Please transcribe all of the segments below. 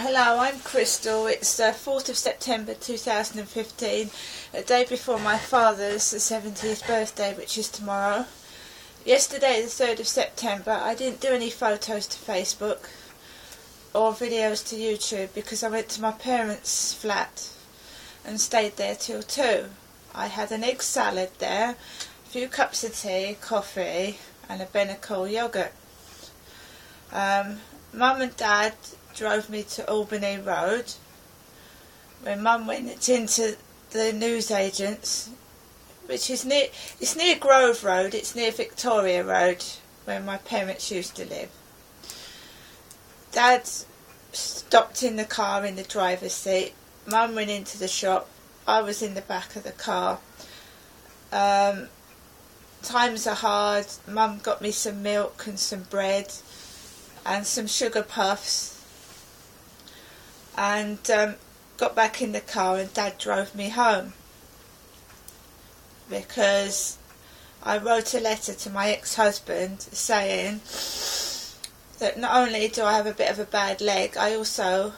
Hello, I'm Crystal. It's the 4th of September 2015, a day before my father's 70th birthday, which is tomorrow. Yesterday, the 3rd of September, I didn't do any photos to Facebook or videos to YouTube because I went to my parents' flat and stayed there till 2. I had an egg salad there, a few cups of tea, coffee and a Benacol yoghurt. Mum and Dad drove me to Albany Road. When Mum went into the newsagents, which is near Grove Road, it's near Victoria Road, where my parents used to live. Dad stopped in the car in the driver's seat. Mum went into the shop. I was in the back of the car. Times are hard. Mum got me some milk and some bread and some sugar puffs, and got back in the car, and Dad drove me home because I wrote a letter to my ex-husband saying that not only do I have a bit of a bad leg, I also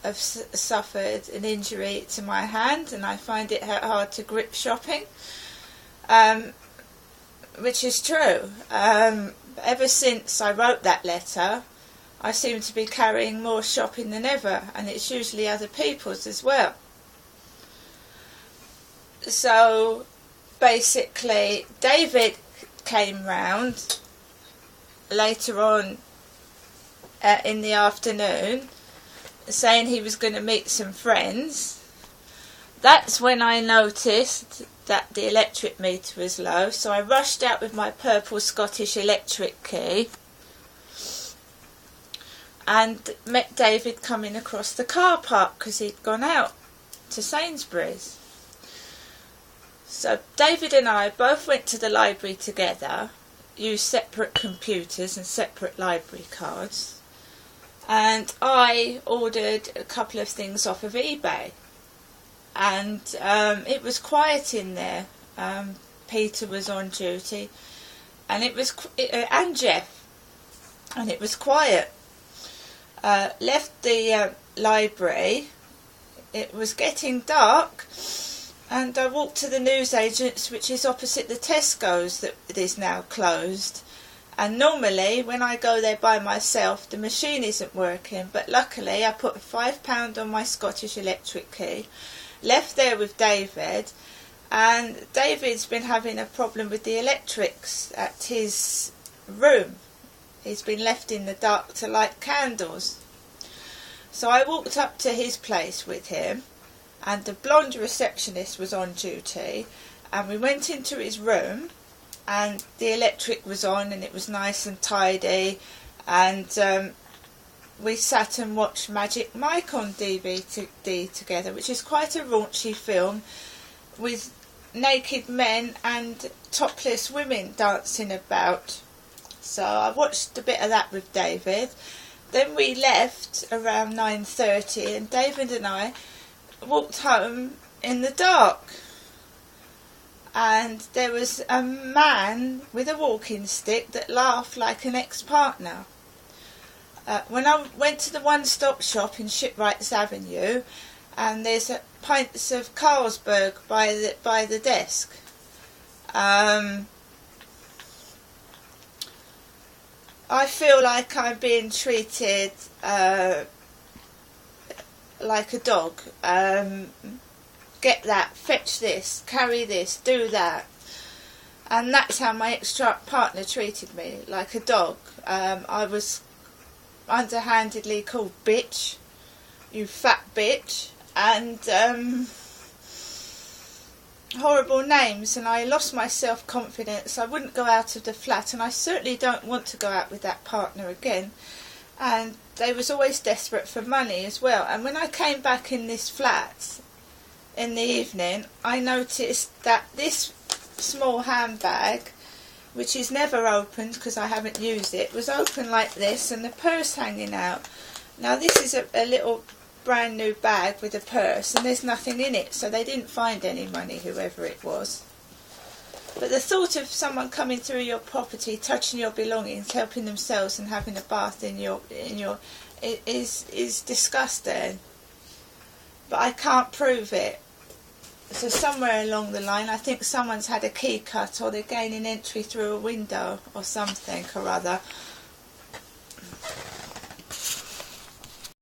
have suffered an injury to my hand and I find it hard to grip shopping, which is true. Ever since I wrote that letter, I seem to be carrying more shopping than ever, and it's usually other people's as well. So basically, David came round later on in the afternoon saying he was going to meet some friends. That's when I noticed that the electric meter was low, so I rushed out with my purple Scottish electric key and met David coming across the car park because he'd gone out to Sainsbury's. So David and I both went to the library together, used separate computers and separate library cards, and I ordered a couple of things off of eBay. And it was quiet in there. Peter was on duty, and and Jeff, and it was quiet. Left the library. It was getting dark, and I walked to the newsagents, which is opposite the Tesco's that is now closed. And normally, when I go there by myself, the machine isn't working. But luckily, I put £5 on my Scottish electric key. Left there with David, and David's been having a problem with the electrics at his room. He's been left in the dark to light candles. So I walked up to his place with him, and the blonde receptionist was on duty, and we went into his room, and the electric was on and it was nice and tidy, and we sat and watched Magic Mike on DVD together, which is quite a raunchy film with naked men and topless women dancing about. So I watched a bit of that with David. Then we left around 9:30, and David and I walked home in the dark. And there was a man with a walking stick that laughed like an ex-partner. When I went to the one-stop shop in Shipwrights Avenue, and there's pints of Carlsberg by the desk. I feel like I'm being treated like a dog. Get that, fetch this, carry this, do that. And that's how my ex-partner treated me, like a dog. I was underhandedly called bitch, you fat bitch, and horrible names, and I lost my self-confidence. I wouldn't go out of the flat, and I certainly don't want to go out with that partner again. And they was always desperate for money as well. And when I came back in this flat in the evening, I noticed that this small handbag, which is never opened because I haven't used it, was open like this, and the purse hanging out. Now this is a little brand new bag with a purse, and there's nothing in it, so they didn't find any money, whoever it was. But the thought of someone coming through your property, touching your belongings, helping themselves and having a bath in your is disgusting. But I can't prove it. So somewhere along the line, I think someone's had a key cut, or they're gaining entry through a window or something or other.